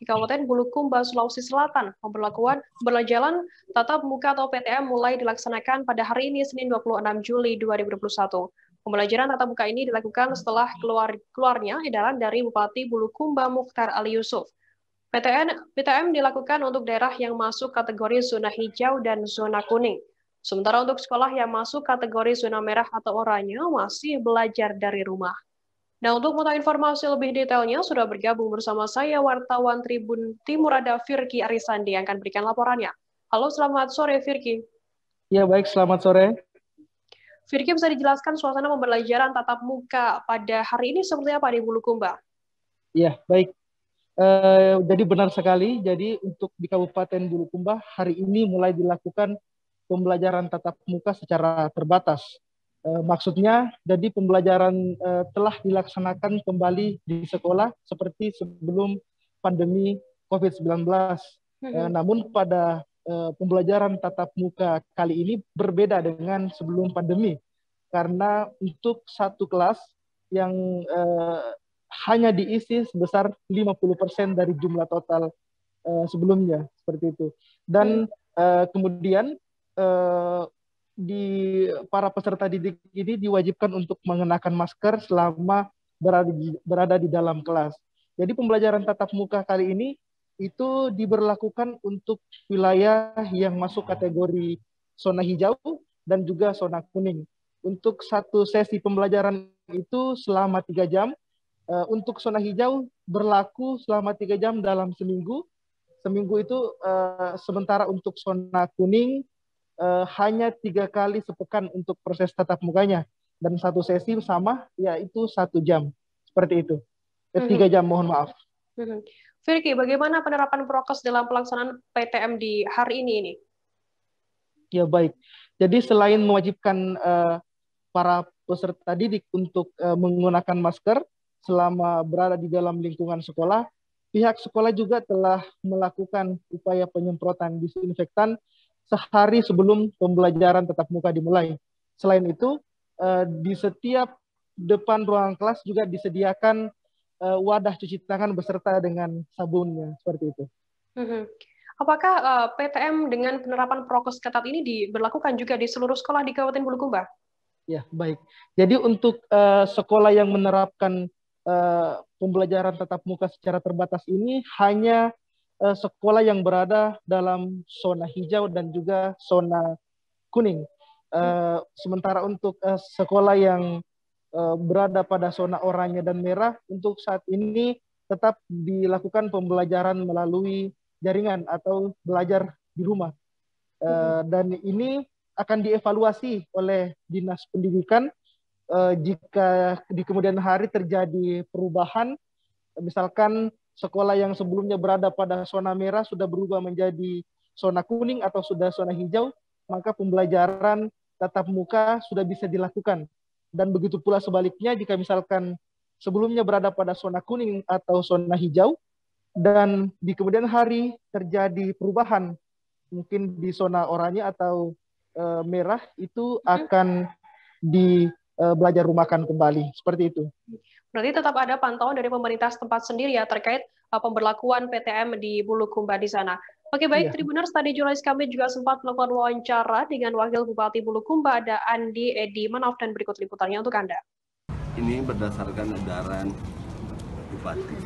di Kabupaten Bulukumba, Sulawesi Selatan. Pembelajaran tatap muka atau PTM mulai dilaksanakan pada hari ini, Senin 26 Juli 2021. Pembelajaran tatap muka ini dilakukan setelah keluarnya edaran dari Bupati Bulukumba Mukhtar Ali Yusuf. PTM dilakukan untuk daerah yang masuk kategori zona hijau dan zona kuning. Sementara untuk sekolah yang masuk kategori zona merah atau oranye masih belajar dari rumah. Nah, untuk mengetahui informasi lebih detailnya, sudah bergabung bersama saya wartawan Tribun Timur ada Firky Arisandi yang akan berikan laporannya. Halo, selamat sore Firky. Ya, baik, selamat sore. Firky, bisa dijelaskan suasana pembelajaran tatap muka pada hari ini seperti apa di Bulukumba? Ya, baik. Jadi benar sekali, jadi untuk di Kabupaten Bulukumba hari ini mulai dilakukan pembelajaran tatap muka secara terbatas. Maksudnya, jadi pembelajaran telah dilaksanakan kembali di sekolah seperti sebelum pandemi COVID-19. Namun pada pembelajaran tatap muka kali ini berbeda dengan sebelum pandemi. Karena untuk satu kelas yang hanya diisi sebesar 50% dari jumlah total sebelumnya, seperti itu. Dan kemudian di para peserta didik ini diwajibkan untuk mengenakan masker selama berada di dalam kelas. Jadi pembelajaran tatap muka kali ini itu diberlakukan untuk wilayah yang masuk kategori zona hijau dan juga zona kuning. Untuk satu sesi pembelajaran itu selama 3 jam. Untuk zona hijau berlaku selama 3 jam dalam seminggu. Seminggu itu sementara untuk zona kuning hanya 3 kali sepekan untuk proses tatap mukanya, dan satu sesi sama yaitu 1 jam, seperti itu. 3 jam, mohon maaf. Firky, bagaimana penerapan prokes dalam pelaksanaan PTM di hari ini? Ya, baik. Jadi selain mewajibkan para peserta didik untuk menggunakan masker selama berada di dalam lingkungan sekolah, pihak sekolah juga telah melakukan upaya penyemprotan disinfektan sehari sebelum pembelajaran tatap muka dimulai. Selain itu, di setiap depan ruang kelas juga disediakan wadah cuci tangan beserta dengan sabunnya, seperti itu. Apakah PTM dengan penerapan prokes ketat ini diberlakukan juga di seluruh sekolah di Kabupaten Bulukumba? Ya, baik. Jadi untuk sekolah yang menerapkan pembelajaran tatap muka secara terbatas ini hanya sekolah yang berada dalam zona hijau dan juga zona kuning. Sementara untuk sekolah yang berada pada zona oranye dan merah, untuk saat ini tetap dilakukan pembelajaran melalui jaringan atau belajar di rumah. Dan ini akan dievaluasi oleh Dinas Pendidikan jika di kemudian hari terjadi perubahan, misalkan sekolah yang sebelumnya berada pada zona merah sudah berubah menjadi zona kuning atau sudah zona hijau, maka pembelajaran tatap muka sudah bisa dilakukan. Dan begitu pula sebaliknya, jika misalkan sebelumnya berada pada zona kuning atau zona hijau, dan di kemudian hari terjadi perubahan, mungkin di zona oranye atau merah, itu akan belajar rumahkan kembali, seperti itu. Berarti tetap ada pantauan dari pemerintah setempat sendiri ya terkait pemberlakuan PTM di Bulukumba di sana. Oke, baik, Tribuners, tadi jurnalis kami juga sempat melakukan wawancara dengan Wakil Bupati Bulukumba, ada Andi Edi Manaf, dan berikut liputannya untuk Anda. Ini berdasarkan edaran Bupati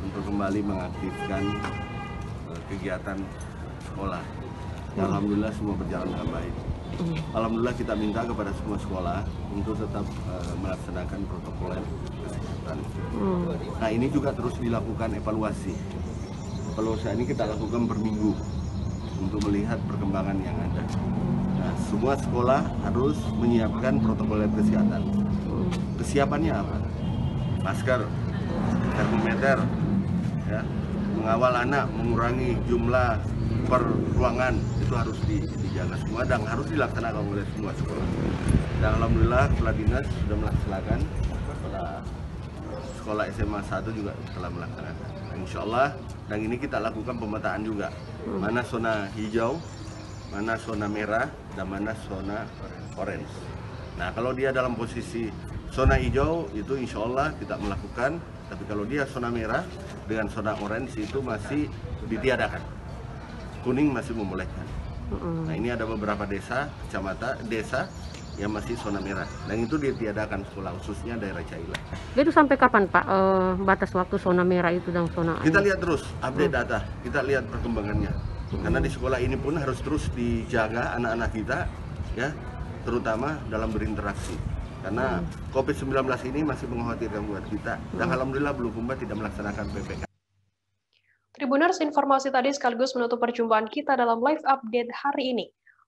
untuk kembali mengaktifkan kegiatan sekolah. Alhamdulillah semua berjalan dengan baik. Alhamdulillah kita minta kepada semua sekolah untuk tetap melaksanakan protokol kesehatan. Nah, ini juga terus dilakukan evaluasi. Evaluasi ini kita lakukan per minggu untuk melihat perkembangan yang ada. Nah, semua sekolah harus menyiapkan protokol kesehatan. Kesiapannya apa? Masker, termometer, ya, mengawal anak, mengurangi jumlah per ruangan, itu harus dijaga semua dan harus dilaksanakan oleh semua sekolah. Dan alhamdulillah kepala dinas sudah melaksanakan, sekolah SMA 1 juga telah melaksanakan. Insya Allah, dan ini kita lakukan pemetaan juga, mana zona hijau, mana zona merah, dan mana zona orange. Nah, kalau dia dalam posisi zona hijau, itu insya Allah kita melakukan, tapi kalau dia zona merah, dengan zona orange itu masih ditiadakan. Kuning masih membolehkan. Nah, ini ada beberapa desa, kecamatan, desa yang masih zona merah. Dan itu ditiadakan sekolah, khususnya daerah Caila. Itu sampai kapan Pak batas waktu zona merah itu dan zona? Kita lihat terus update data, kita lihat perkembangannya. Karena di sekolah ini pun harus terus dijaga anak-anak kita, ya, terutama dalam berinteraksi. Karena COVID-19 ini masih mengkhawatirkan buat kita. Dan alhamdulillah Bulukumba tidak melaksanakan PPKM. Tribuners, informasi tadi sekaligus menutup perjumpaan kita dalam live update hari ini.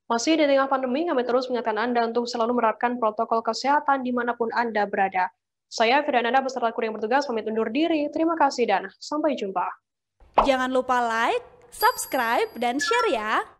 Masih di tengah pandemi, kami terus mengingatkan Anda untuk selalu menerapkan protokol kesehatan dimanapun Anda berada. Saya Firdananda beserta kru yang bertugas pamit undur diri. Terima kasih dan sampai jumpa. Jangan lupa like, subscribe, dan share ya!